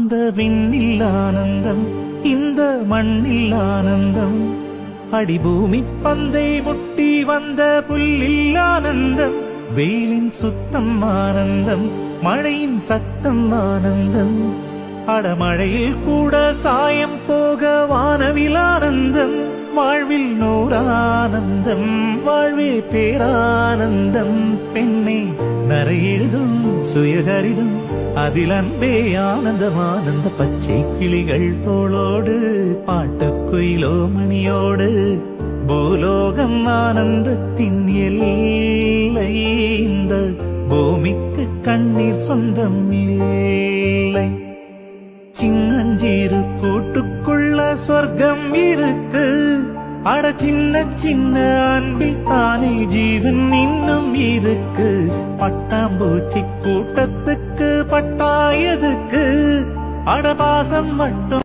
அந்த விண்ணில் ஆனந்தம், இந்த மண்ணில் ஆனந்தம், அடிபூமி பந்தை முட்டி வந்த புல்லில் ஆனந்தம், வெயிலின் சுத்தம் ஆனந்தம், மழையின் சத்தம் ஆனந்தம், அடமழையில் கூட சாயம் போக வானவில் ஆனந்தம், வாழ்வில் நூறானந்தம், வாழ்வே பேரானந்தம். பெண்ணே நரையெழுதும் சுயசரிதம், அதில் அன்பே ஆனந்தம் ஆனந்த, பச்சை கிளிகள் தோளோடு பாட்டுக்குயிலோ மணியோடு, பூலோகம் ஆனந்தத்தின் எல்லை, இந்த பூமிக்கு கண்ணீர் சொந்தம் இல்லை. சின்னஞ்சீரு கூட்டுக்குள்ள சொர்க்கம் இருக்கு, அட சின்ன சின்ன அன்பில் தானே ஜீவன் இன்னும் இருக்கு. பட்டாம்பூச்சி கூட்டத்துக்கு பட்டாயதுக்கு, அடபாசம் மட்டும்